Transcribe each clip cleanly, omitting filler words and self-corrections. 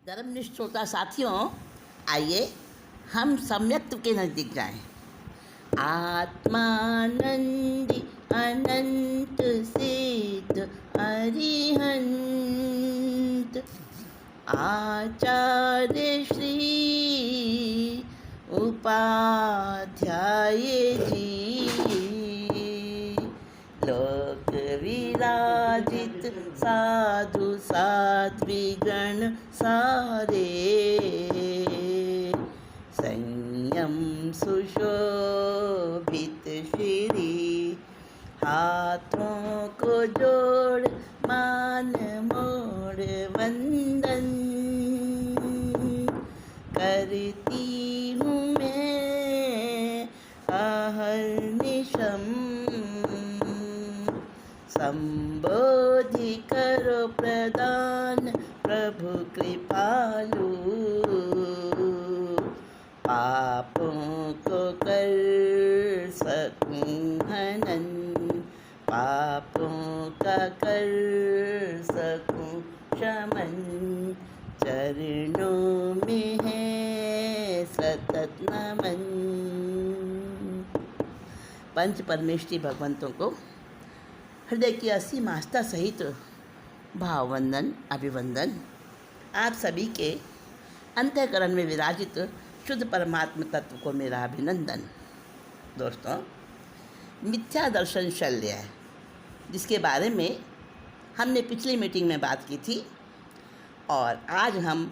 धर्मनिष्ठ श्रोता साथियों, आइए हम सम्यक्त्व के नज़दीक जाएं। आत्मानंदी अनंत सिद्ध अरिहंत आचार्य श्री उपाध्याय जी, लोक विराजित साधु साध्वीगण सारे, संयम सुशोभित श्री, हाथों को जोड़ मान मोड़ वंदन करती हूँ मैं अहर्निशम। संबोधि करो प्रदान प्रभु कृपालु, पापों को कर सकूं हनन, पापों का कर सकूं शमन, चरणों में है सतत नमन। पंच परमेष्ठी भगवंतों को हृदय की असीम आस्था सहित भाववंदन अभिवंदन। आप सभी के अंतःकरण में विराजित शुद्ध परमात्म तत्व को मेरा अभिनंदन। दोस्तों, मिथ्या दर्शन शल्य है, जिसके बारे में हमने पिछली मीटिंग में बात की थी और आज हम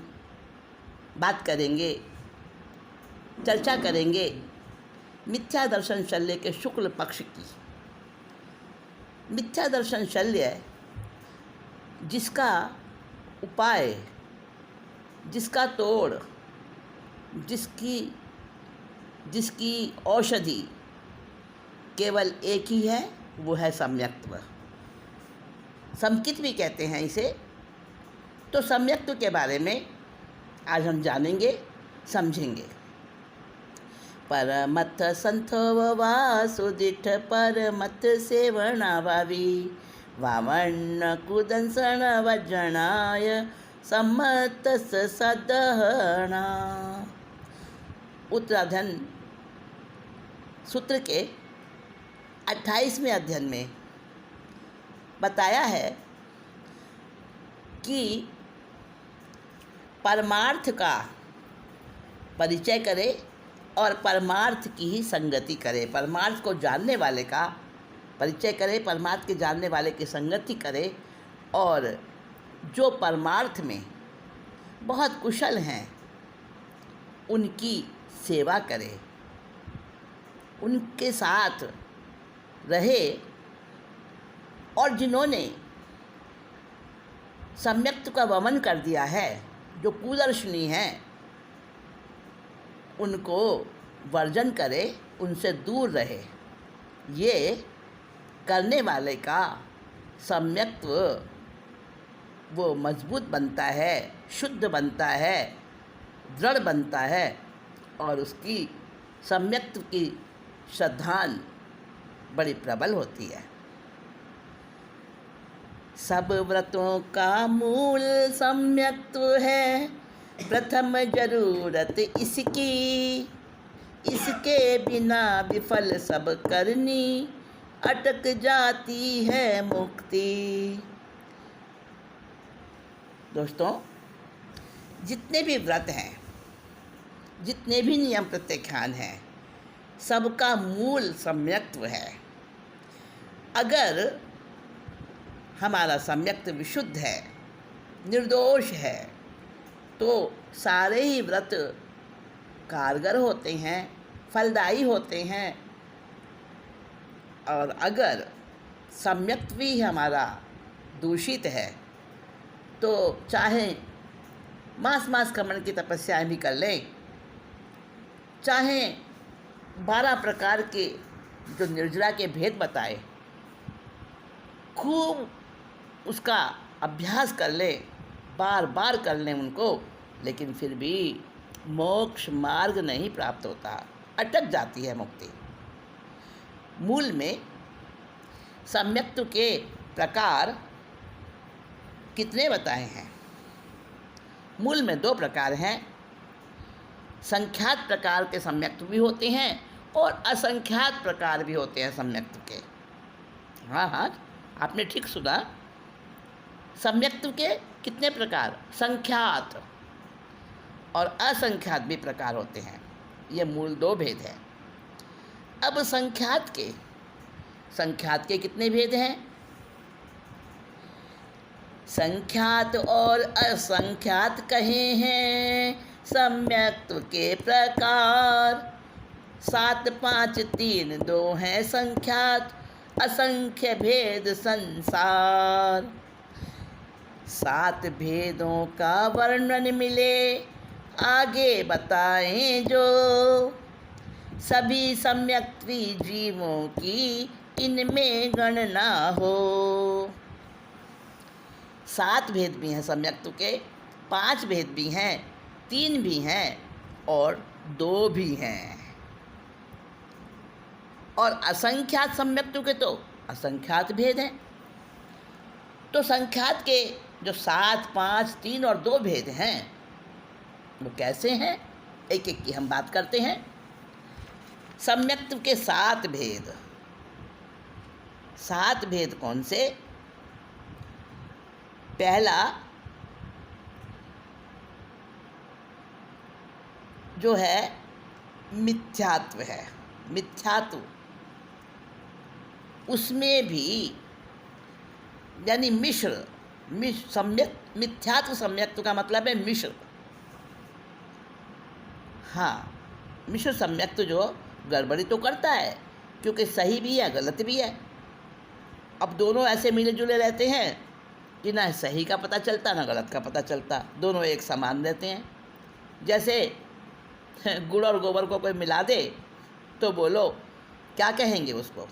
बात करेंगे, चर्चा करेंगे मिथ्या दर्शन शल्य के शुक्ल पक्ष की। मिथ्या दर्शन शल्य जिसका उपाय, जिसका तोड़, जिसकी औषधि केवल एक ही है, वो है सम्यक्त्व। समकित भी कहते हैं इसे। तो सम्यक्त्व के बारे में आज हम जानेंगे, समझेंगे। परमथ संथो वासुदिठ परमथ सेवना भावी, वामन कुदंसण वज्रणाय सम्मत सदहना। उत्तराधन सूत्र के 28वें अध्ययन में बताया है कि परमार्थ का परिचय करे और परमार्थ की ही संगति करे। परमार्थ को जानने वाले का परिचय करे, परमार्थ के जानने वाले की संगति करे, और जो परमार्थ में बहुत कुशल हैं उनकी सेवा करे, उनके साथ रहे, और जिन्होंने सम्यक्त्व का वमन कर दिया है, जो कुदर्शनी हैं, उनको वर्जन करे, उनसे दूर रहे। ये करने वाले का सम्यक्त्व वो मजबूत बनता है, शुद्ध बनता है, दृढ़ बनता है, और उसकी सम्यक्त्व की श्रद्धान बड़ी प्रबल होती है। सब व्रतों का मूल सम्यक्त्व है, प्रथम जरूरत इसकी, इसके बिना विफल सब करनी, अटक जाती है मुक्ति। दोस्तों, जितने भी व्रत हैं, जितने भी नियम प्रत्याख्यान हैं, सबका मूल सम्यक्त्व है। अगर हमारा सम्यक्त्व विशुद्ध है, निर्दोष है, तो सारे ही व्रत कारगर होते हैं, फलदायी होते हैं। और अगर सम्यक्त्व ही हमारा दूषित है, तो चाहे मास कमन की तपस्याएं भी कर लें, चाहे 12 प्रकार के जो निर्जरा के भेद बताए, खूब उसका अभ्यास कर लें, बार बार कर लें उनको, लेकिन फिर भी मोक्ष मार्ग नहीं प्राप्त होता, अटक जाती है मुक्ति। मूल में सम्यक्त्व के प्रकार कितने बताए हैं? मूल में दो प्रकार हैं। संख्यात प्रकार के सम्यक्त्व भी होते हैं और असंख्यात प्रकार भी होते हैं सम्यक्त्व के। हाँ हाँ, आपने ठीक सुना। सम्यक्त्व के कितने प्रकार? संख्यात और असंख्यात भी प्रकार होते हैं। ये मूल दो भेद हैं। अब संख्यात के कितने भेद हैं? संख्यात और असंख्यात कहे हैं सम्यक्त्व के प्रकार। 7 5 3 2 हैं संख्यात, असंख्य भेद संसार। 7 भेदों का वर्णन मिले आगे बताएं जो, सभी सम्यक्त्वी जीवों की इनमें गणना हो। 7 भेद भी हैं सम्यक्त्व के, 5 भेद भी हैं, 3 भी हैं और 2 भी हैं। और असंख्यात सम्यक्त्व के तो असंख्यात भेद हैं। तो संख्यात के जो 7 5 3 और 2 भेद हैं वो कैसे हैं? एक एक की हम बात करते हैं। सम्यक्त्व के 7 भेद। 7 भेद कौन से? पहला जो है मिथ्यात्व है। मिथ्यात्व, उसमें भी यानी मिश्र मिथ्यात्व सम्यक्त्व का मतलब है मिश्र। हाँ, मिश्र सम्यक्त्व जो गड़बड़ी तो करता है, क्योंकि सही भी है गलत भी है। अब दोनों ऐसे मिले जुले रहते हैं कि ना सही का पता चलता ना गलत का पता चलता, दोनों एक समान रहते हैं। जैसे गुड़ और गोबर को कोई मिला दे तो बोलो क्या कहेंगे उसको?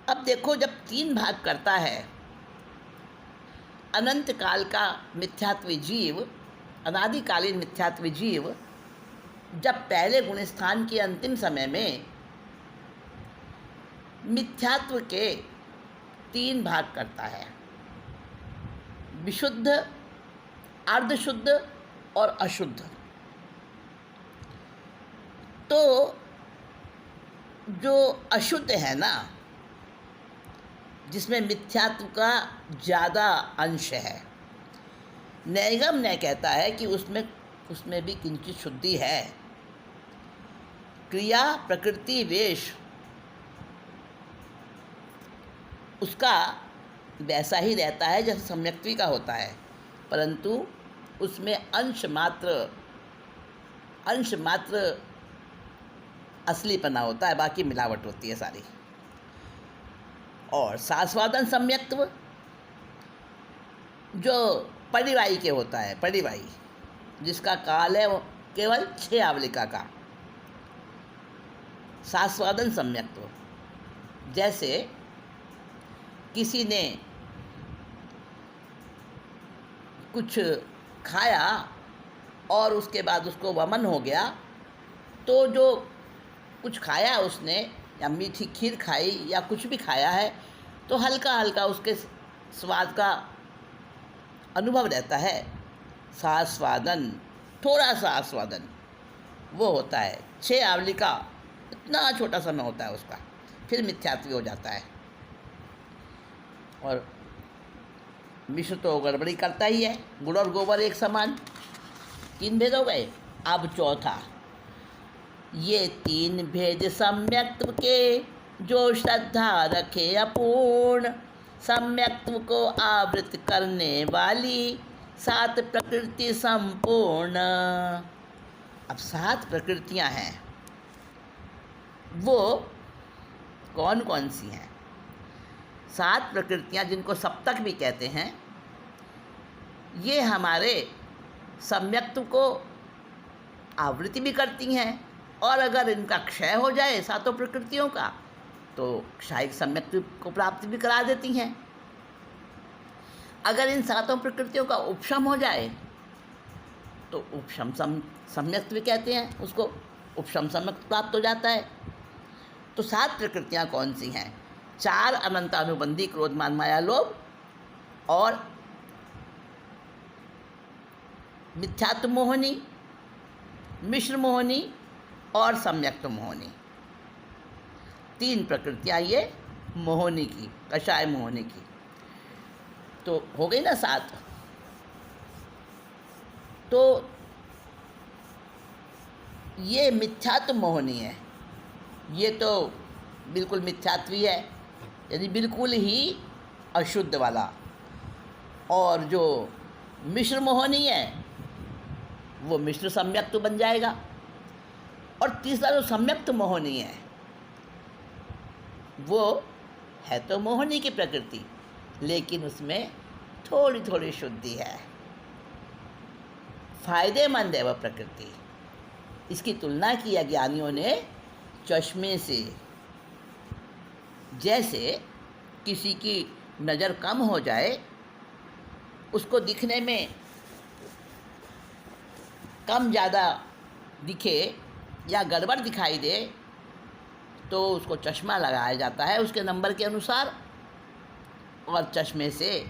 अब देखो, जब 3 भाग करता है अनंत काल का मिथ्यात्वी जीव, अनादिकालीन मिथ्यात्वी जीव, जब पहले गुणस्थान के अंतिम समय में मिथ्यात्व के 3 भाग करता है, विशुद्ध, अर्धशुद्ध और अशुद्ध। तो जो अशुद्ध है ना, जिसमें मिथ्यात्व का ज़्यादा अंश है, नैगम्य कहता है कि उसमें भी किंचित शुद्धि है। क्रिया प्रकृति वेश उसका वैसा ही रहता है जैसे सम्यक्त्वी का होता है, परंतु उसमें अंश मात्र असलीपना होता है, बाकी मिलावट होती है सारी। और सास्वादन सम्यक्त्व जो परिवाही के होता है, परिवाही जिसका काल है वो केवल 6 आवलिका का। सास्वादन सम्यक्त्व, जैसे किसी ने कुछ खाया और उसके बाद उसको वमन हो गया, तो जो कुछ खाया उसने, या मीठी खीर खाई या कुछ भी खाया है, तो हल्का हल्का उसके स्वाद का अनुभव रहता है। सास्वादन, थोड़ा सा आस्वादन वो होता है। 6 आवलिका, इतना छोटा समय होता है उसका, फिर मिथ्यात्वी हो जाता है। और मिश्र तो गड़बड़ी करता ही है, गुड़ और गोबर एक समान। 3 भेद हो गए। अब चौथा, ये 3 भेद सम्यक्त्व के जो श्रद्धा रखे अपूर्ण, सम्यक्त्व को आवृत करने वाली 7 प्रकृति संपूर्ण। अब 7 प्रकृतियां हैं, वो कौन कौन सी हैं? 7 प्रकृतियां जिनको सप्तक भी कहते हैं, ये हमारे सम्यक्त्व को आवृत्ति भी करती हैं, और अगर इनका क्षय हो जाए 7 प्रकृतियों का, तो क्षायिक सम्यक्त्व को प्राप्ति भी करा देती हैं। अगर इन 7 प्रकृतियों का उपशम हो जाए तो उपशम सम्यक्त्व कहते हैं उसको, उपशम सम्यक्त्व प्राप्त हो जाता है। तो 7 प्रकृतियां कौन सी हैं? 4 अनंत अनुबंधी क्रोध मान माया लोभ, और मिथ्यात्व मोहिनी, मिश्र मोहिनी और सम्यक्त मोहिनी, 3 प्रकृतियाँ ये मोहिनी की, कषाय मोहिनी की। तो हो गई ना 7। तो ये मिथ्यात्व मोहिनी है, ये तो बिल्कुल मिथ्यात्वी है, यानी बिल्कुल ही अशुद्ध वाला। और जो मिश्र मोहिनी है वो मिश्र सम्यक्त बन जाएगा। और तीसरा जो सम्यक्त मोहिनी है वो है तो मोहिनी की प्रकृति, लेकिन उसमें थोड़ी थोड़ी शुद्धि है, फायदेमंद है वह प्रकृति। इसकी तुलना की अज्ञानियों ने चश्मे से। जैसे किसी की नज़र कम हो जाए, उसको दिखने में कम ज़्यादा दिखे या गड़बड़ दिखाई दे, तो उसको चश्मा लगाया जाता है उसके नंबर के अनुसार, और चश्मे से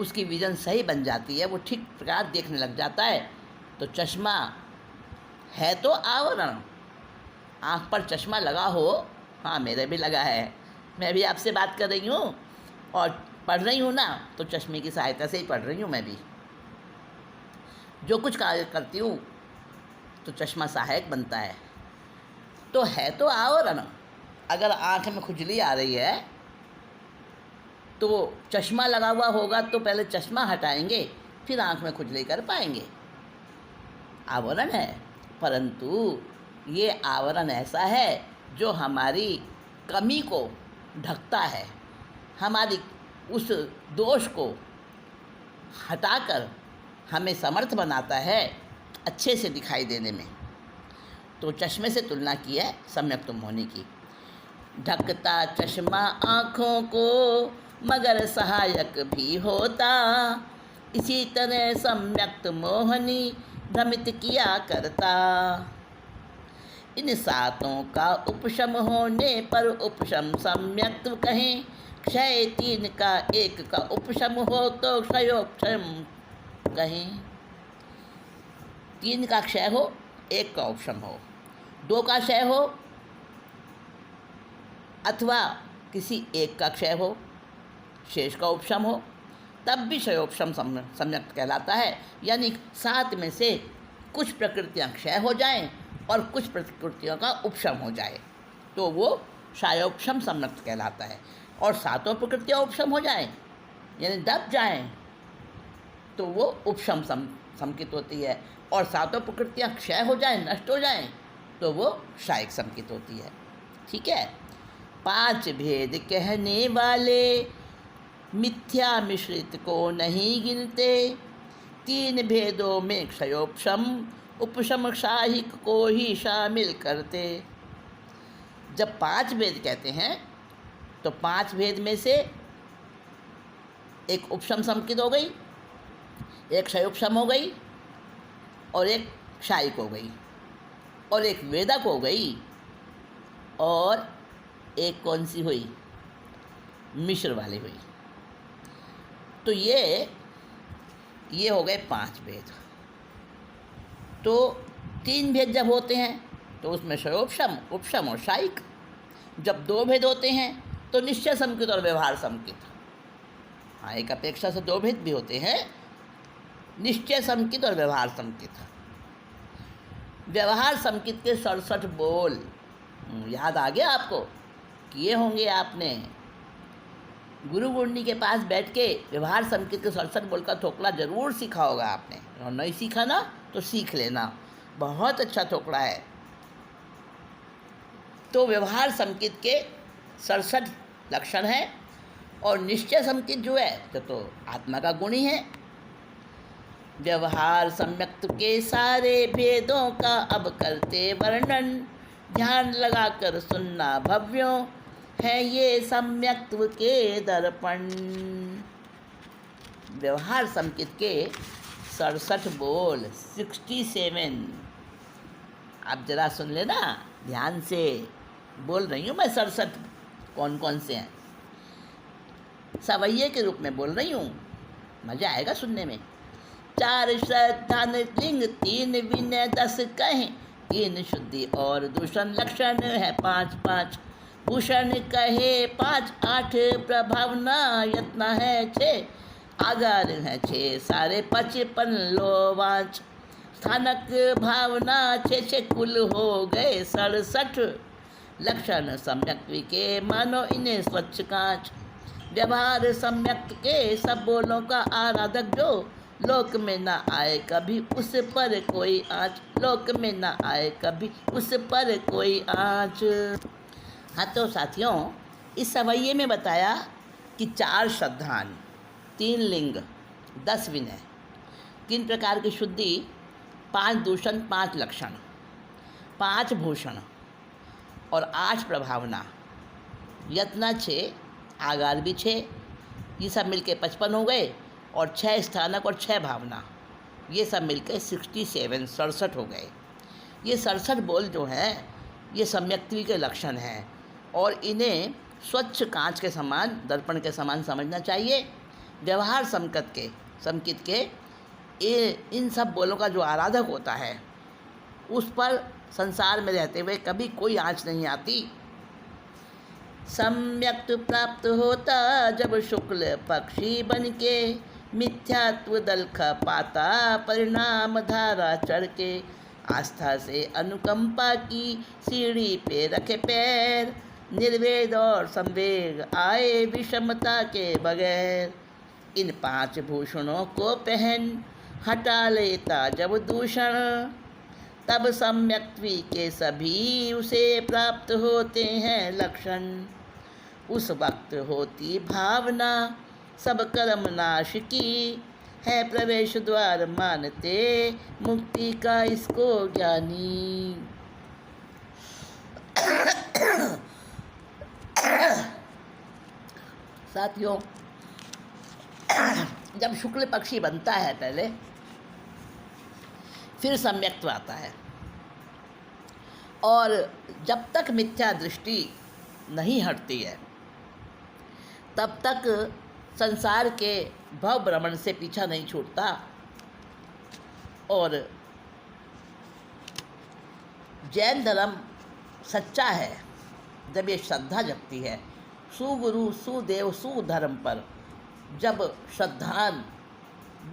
उसकी विजन सही बन जाती है, वो ठीक प्रकार देखने लग जाता है। तो चश्मा है तो आवरण। आँख पर चश्मा लगा हो, हाँ मेरे भी लगा है, मैं भी आपसे बात कर रही हूँ और पढ़ रही हूँ ना, तो चश्मे की सहायता से ही पढ़ रही हूँ। मैं भी जो कुछ कार्य करती हूँ तो चश्मा सहायक बनता है। तो है तो आवरण। अगर आँख में खुजली आ रही है तो चश्मा लगा हुआ होगा तो पहले चश्मा हटाएंगे, फिर आँख में खुजली कर पाएंगे। आवरण है, परंतु ये आवरण ऐसा है जो हमारी कमी को ढकता है, हमारी उस दोष को हटाकर हमें समर्थ बनाता है अच्छे से दिखाई देने में। तो चश्मे से तुलना की है सम्यक्त मोहिनी की। ढकता चश्मा आँखों को मगर सहायक भी होता, इसी तरह सम्यक्त मोहिनी भ्रमित किया करता। इन 7 का उपशम होने पर उपशम सम्यक्त कहें, क्षय 3 का 1 का उपशम हो तो क्षयोपशम कहें। 3 का क्षय हो, 1 का उपशम हो, 2 का क्षय हो अथवा किसी 1 का क्षय हो, शेष का उपशम हो, तब भी क्षयोपशम सम्यक्त कहलाता है। यानी 7 में से कुछ प्रकृतियाँ क्षय हो जाएं और कुछ प्रकृतियों का उपशम हो जाए तो वो क्षयोपशम सम्यक्त कहलाता है। और 7 प्रकृतियाँ उपशम हो जाएं यानी दब जाएं तो वो उपशम संकित होती है, और 7 प्रकृतियाँ क्षय हो जाएं, नष्ट हो जाएं तो वो क्षयिक संकित होती है। ठीक है। 5 भेद कहने वाले मिथ्या मिश्रित को नहीं गिनते, 3 भेदों में क्षयोपशम उपशम क्षाहिक को ही शामिल करते। जब 5 भेद कहते हैं तो 5 भेद में से एक उपशम संकित हो गई, एक क्षयोपशम हो गई, और एक क्षायिक हो गई, और एक वेदक हो गई, और एक कौन सी हुई, मिश्र वाली हुई। तो ये हो गए 5 भेद। तो 3 भेद जब होते हैं तो उसमें क्षयोपशम, उपशम और क्षायिक। जब 2 भेद होते हैं तो निश्चय संकित और व्यवहार संकित। हाँ, एक अपेक्षा से 2 भेद भी होते हैं, निश्चय संकित और व्यवहार संकित। व्यवहार संकित के 67 बोल याद आ गया आपको? किए होंगे आपने। गुरु गुरनी के पास बैठ के व्यवहार संकित के 67 बोल का थोकड़ा जरूर सीखा होगा आपने, और नहीं सीखा ना तो सीख लेना, बहुत अच्छा थोकड़ा है। तो व्यवहार संकित के 67 लक्षण हैं, और निश्चय संकित जो है तो आत्मा का गुण ही है। व्यवहार सम्यक्त के सारे भेदों का अब करते वर्णन, ध्यान लगाकर सुनना भव्यों है ये सम्यक्त्व के दर्पण। व्यवहार संकित के 67 बोल, 67। आप जरा सुन लेना ध्यान से, बोल रही हूँ मैं 67 कौन कौन से हैं, सवैये के रूप में बोल रही हूँ, मज़ा आएगा सुनने में। 4 श्रद्धान लिंग, 3 विनय 10 कहें, 3 शुद्धि और दूषण लक्षण है 5 5। भूषण कहे 5 8 प्रभावना यत्न है 6, आगार है 6 सारे 55 लोवांच। स्थानक भावना 6 6 कुल हो गए 67, लक्षण सम्यक के मानो इन्हें स्वच्छ कांच। व्यवहार सम्यक के सब बोलों का आराधक जो, लोक में ना आए कभी उस पर कोई आँच, लोक में ना आए कभी उस पर कोई आँच। हाँ तो साथियों, इस सवैये में बताया कि 4 श्रद्धान, 3 लिंग, 10 विनय, 3 प्रकार की शुद्धि, 5 दूषण, 5 लक्षण, 5 भूषण और 8 प्रभावना, यत्न 6, आगार भी 6, ये सब मिलके 55 हो गए, और 6 स्थानक और 6 भावना, ये सब मिलके 67 हो गए। ये 67 बोल जो हैं ये सम्यक्त्वी के लक्षण हैं और इन्हें स्वच्छ कांच के समान, दर्पण के समान समझना चाहिए। व्यवहार समकित के इन सब बोलों का जो आराधक होता है उस पर संसार में रहते हुए कभी कोई आँच नहीं आती। सम्यक्त प्राप्त होता जब शुक्ल पक्षी बन के, मिथ्यात्व दल खपाता परिणाम धारा चढ़ के। आस्था से अनुकंपा की सीढ़ी पे रखे पैर, निर्वेद और संवेग आए विषमता के बगैर। इन 5 भूषणों को पहन हटा लेता जब दूषण, तब सम्यक्त्वी के सभी उसे प्राप्त होते हैं लक्षण। उस वक्त होती भावना सब कर्म नाश की, है प्रवेश द्वार मानते मुक्ति का इसको ज्ञानी। साथियों, जब शुक्ल पक्षी बनता है पहले, फिर सम्यक्त्व आता है, और जब तक मिथ्या दृष्टि नहीं हटती है तब तक संसार के भव भ्रमण से पीछा नहीं छूटता। और जैन धर्म सच्चा है जब ये श्रद्धा जगती है सुगुरु सुदेव सुधर्म पर। जब श्रद्धान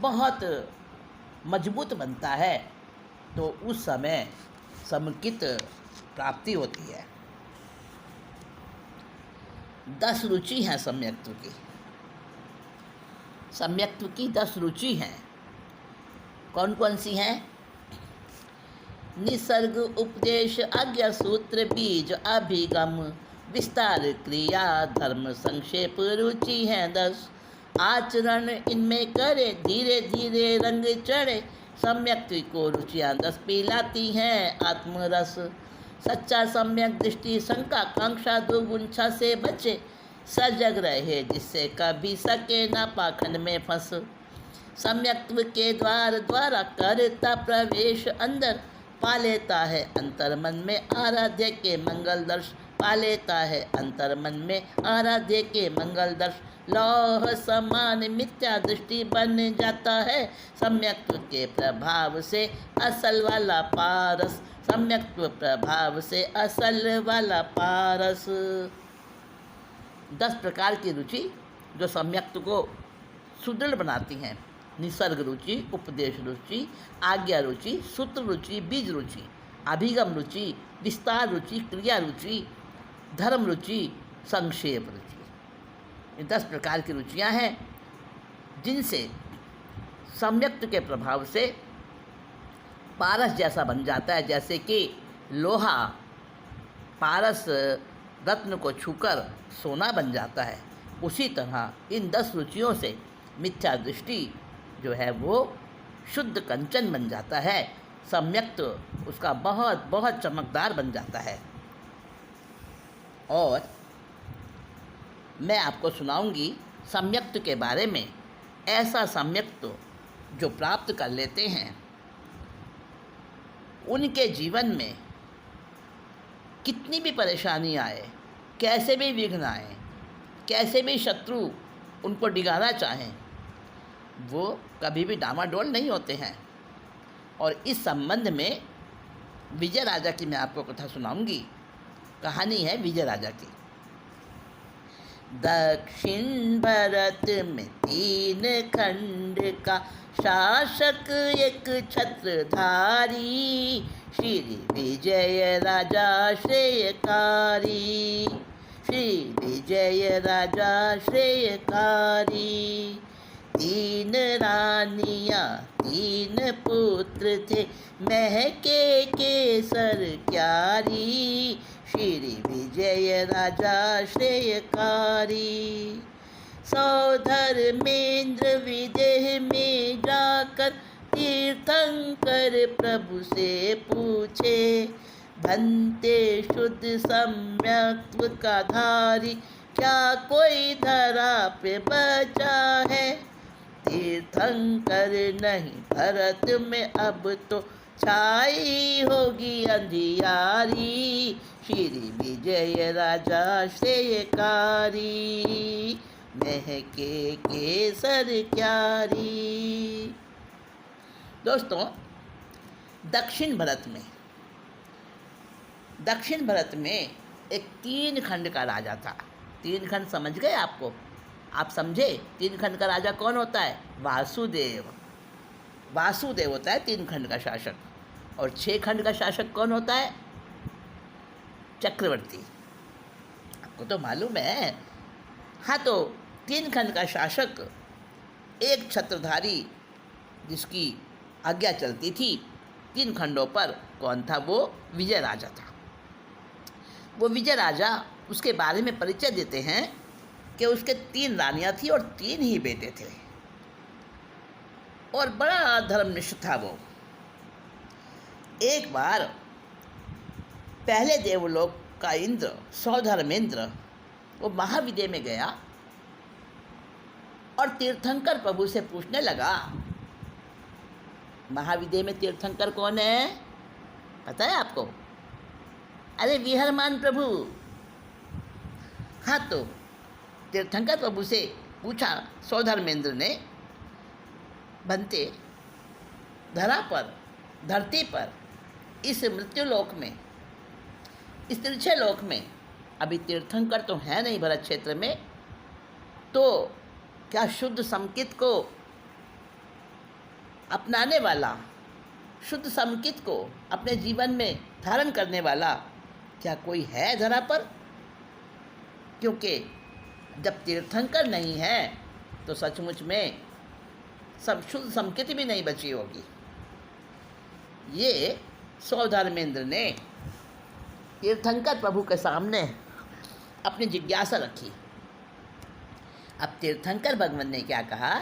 बहुत मजबूत बनता है तो उस समय समुचित प्राप्ति होती है। 10 रुचि हैं सम्यक्त्व की। सम्यक्त्व की 10 रुचि हैं। कौन कौन सी हैं? निसर्ग, उपदेश, आज्ञा, सूत्र, बीज, अभिगम, विस्तार, क्रिया, धर्म, संक्षेप रुचि हैं 10। आचरण इनमें करे धीरे धीरे रंग चढ़े, सम्यक्त्व को रुचियाँ 10 पिलाती हैं आत्मरस। सच्चा सम्यक दृष्टि शंका कांक्षा दुगुंछा से बचे, सजग रहे जिससे कभी सके ना पाखंड में फंस। सम्यक्त्व के द्वारा करता प्रवेश अंदर, पा लेता है अंतर मन में आराध्य के मंगल दर्श, पा लेता है अंतर मन में आराध्य के मंगल दर्श। लौह समान मिथ्या दृष्टि बन जाता है सम्यक्त्व के प्रभाव से असल वाला पारस, सम्यक्त्व प्रभाव से असल वाला पारस। 10 प्रकार की रुचि जो सम्यक्त्व को सुदृढ़ बनाती हैं। निसर्ग रुचि, उपदेश रुचि, आज्ञा रुचि, सूत्र रुचि, बीज रुचि, अभिगम रुचि, विस्तार रुचि, क्रिया रुचि, धर्म रुचि, संक्षेप रुचि। ये 10 प्रकार की रुचियां हैं जिनसे सम्यक्त्व के प्रभाव से पारस जैसा बन जाता है। जैसे कि लोहा पारस रत्न को छूकर सोना बन जाता है, उसी तरह इन 10 रुचियों से मिथ्या दृष्टि जो है वो शुद्ध कंचन बन जाता है, सम्यक्त्व उसका बहुत बहुत चमकदार बन जाता है। और मैं आपको सुनाऊंगी सम्यक्त्व के बारे में। ऐसा सम्यक्त्व जो प्राप्त कर लेते हैं उनके जीवन में कितनी भी परेशानी आए, कैसे भी विघ्न आए, कैसे भी शत्रु उनको डिगाना चाहें, वो कभी भी डामाडोल नहीं होते हैं। और इस संबंध में विजय राजा की मैं आपको कथा सुनाऊंगी। कहानी है विजय राजा की। दक्षिण भारत में 3 खंड का शासक एक छत्रधारी, श्री विजय राजा श्रेयकारी। श्री विजय राजा श्रेयकारी। 3 रानियाँ 3 पुत्र थे, महके केसर क्यारी, श्री विजय राजा श्रेयकारी। सौधर्मेंद्र विदेह में जाकर तीर्थंकर प्रभु से पूछे, भंते शुद्ध सम्यक्त्व का धारी, क्या कोई धरा पे बचा है। तीर्थंकर नहीं भरत में अब तो छाई होगी अंधियारी, श्री विजय राजा श्रेयकारी, महके केसर क्यारी। दोस्तों, दक्षिण भारत में एक 3 खंड का राजा था। 3 खंड समझ गए आपको? आप समझे 3 खंड का राजा कौन होता है? वासुदेव होता है 3 खंड का शासक। और 6 खंड का शासक कौन होता है? चक्रवर्ती। आपको तो मालूम है। हाँ, तो 3 खंड का शासक एक छत्रधारी जिसकी आज्ञा चलती थी 3 खंडों पर, कौन था? वो विजय राजा था। वो विजय राजा, उसके बारे में परिचय देते हैं कि उसके 3 रानियाँ थी और 3 ही बेटे थे और बड़ा धर्मनिष्ठ था वो। एक बार पहले देवलोक का इंद्र सौधर्मेंद्र वो महाविद्य में गया और तीर्थंकर प्रभु से पूछने लगा। महाविद्य में तीर्थंकर कौन है, पता है आपको? अरे विहरमान प्रभु। हाँ, तो तीर्थंकर प्रभु से पूछा सौधर्मेंद्र ने, बनते धरती पर इस मृत्युलोक में, इस तिरछे लोक में अभी तीर्थंकर तो है नहीं भरत क्षेत्र में, तो क्या शुद्ध समकित को अपनाने वाला, शुद्ध समकित को अपने जीवन में धारण करने वाला क्या कोई है धरा पर? क्योंकि जब तीर्थंकर नहीं है तो सचमुच में सब शुद्ध समकित भी नहीं बची होगी। ये सौधर्मेंद्र ने तीर्थंकर प्रभु के सामने अपनी जिज्ञासा रखी। अब तीर्थंकर भगवान ने क्या कहा?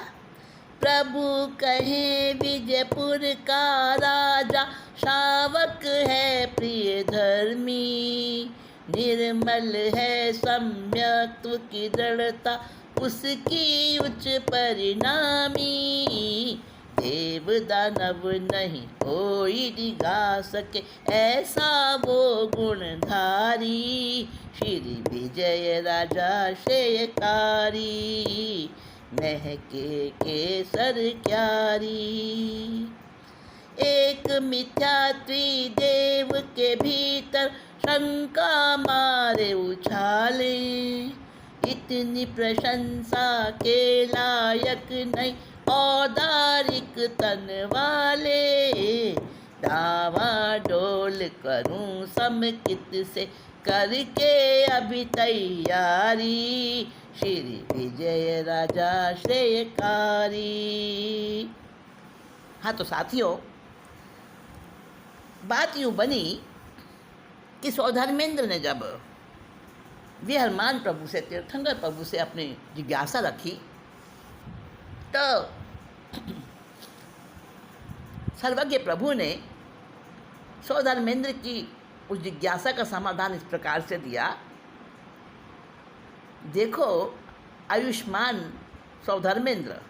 प्रभु कहे विजयपुर का राजा, शावक है प्रिय धर्मी, निर्मल है सम्यक्त्व की दृढ़ता, उसकी उच्च परिणामी, देव दानव नहीं कोई दिखा सके, ऐसा वो गुणधारी, श्री विजय राजा श्रेयकारी, महके केसर क्यारी। एक मिथ्या त्रिदेव के भीतर शंका मारे उछाले, इतनी प्रशंसा के लायक नहीं औदारिक तन वाले, डावाडोल करूं समकित से करके अभी तैयारी, श्री विजय राजा श्रेयकारी। हाँ, तो साथियों, बात यूँ बनी कि सौधर्मेंद्र ने जब विहरमान प्रभु से, तीर्थंकर प्रभु से अपनी जिज्ञासा रखी, तो सर्वज्ञ प्रभु ने सौधर्मेंद्र की उस जिज्ञासा का समाधान इस प्रकार से दिया। देखो आयुष्मान सौधर्मेंद्र,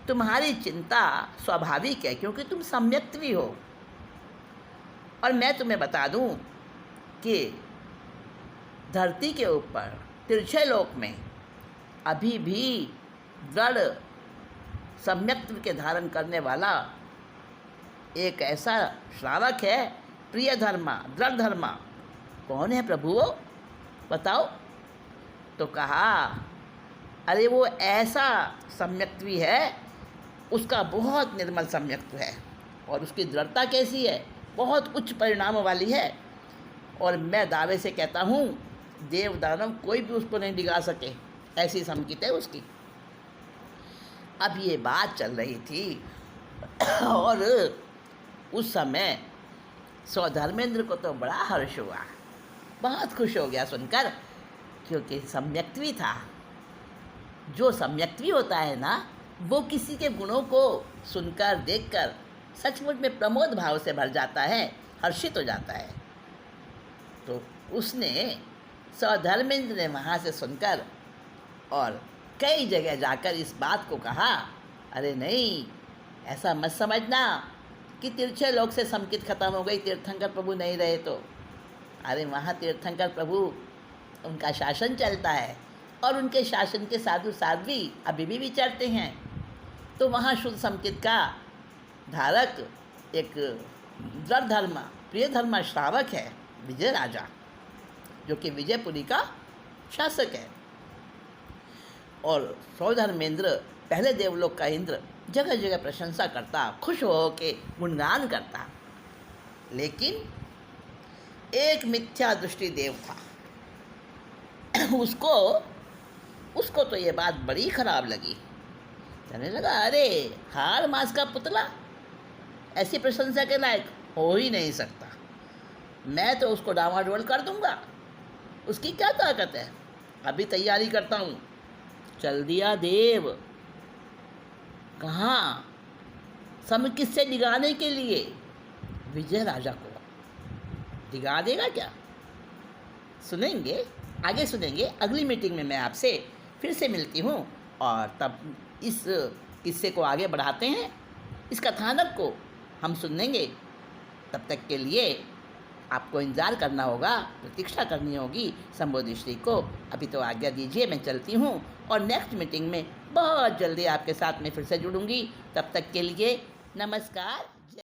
तुम्हारी चिंता स्वाभाविक है क्योंकि तुम सम्यक्त्वी हो। और मैं तुम्हें बता दूं कि धरती के ऊपर तिरछे लोक में अभी भी दृढ़ सम्यक्त्व के धारण करने वाला एक ऐसा श्रावक है, प्रिय धर्मा, दृढ़ धर्मा। कौन है प्रभु वो, बताओ? तो कहा, अरे वो ऐसा सम्यक्त्वी है, उसका बहुत निर्मल सम्यक्त्व है और उसकी दृढ़ता कैसी है, बहुत उच्च परिणाम वाली है। और मैं दावे से कहता हूँ देव दानव कोई भी उसको नहीं डिगा सके, ऐसी समकित है उसकी। अब ये बात चल रही थी और उस समय स्वधर्मेंद्र को तो बड़ा हर्ष हुआ, बहुत खुश हो गया सुनकर, क्योंकि सम्यक्त्वी था। जो सम्यक्त्वी होता है ना, वो किसी के गुणों को सुनकर देखकर सचमुच में प्रमोद भाव से भर जाता है, हर्षित हो जाता है। तो उसने स्वधर्मेंद्र ने वहाँ से सुनकर और कई जगह जाकर इस बात को कहा, अरे नहीं, ऐसा मत समझना कि तिरछे लोग से समकित खत्म हो गई, तीर्थंकर प्रभु नहीं रहे तो। अरे वहाँ तीर्थंकर प्रभु, उनका शासन चलता है और उनके शासन के साधु साध्वी अभी भी विचरते हैं। तो वहाँ शुद्ध समकित का धारक एक दृढ़ धर्मा, प्रिय धर्मा श्रावक है, विजय राजा, जो कि विजयपुरी का शासक है। और स्वधर्मेंद्र, पहले देवलोक का इंद्र, जगह जगह प्रशंसा करता, खुश हो के गुणगान करता। लेकिन एक मिथ्या दृष्टि देव था, उसको तो ये बात बड़ी खराब लगी। कहने लगा, अरे हाड़ मास का पुतला ऐसी प्रशंसा के लायक हो ही नहीं सकता, मैं तो उसको डामाडोल कर दूंगा, उसकी क्या ताकत है, अभी तैयारी करता हूँ। चल दिया देव। कहाँ? समकित से डिगाने के लिए। विजय राजा को डिगा देगा क्या? सुनेंगे, आगे सुनेंगे। अगली मीटिंग में मैं आपसे फिर से मिलती हूँ और तब इस किस्से को आगे बढ़ाते हैं, इस कथानक को हम सुनेंगे। तब तक के लिए आपको इंतज़ार करना होगा, प्रतीक्षा करनी होगी संबोधि श्री को। अभी तो आज्ञा दीजिए, मैं चलती हूँ और नेक्स्ट मीटिंग में बहुत जल्दी आपके साथ में फिर से जुड़ूंगी। तब तक के लिए नमस्कार।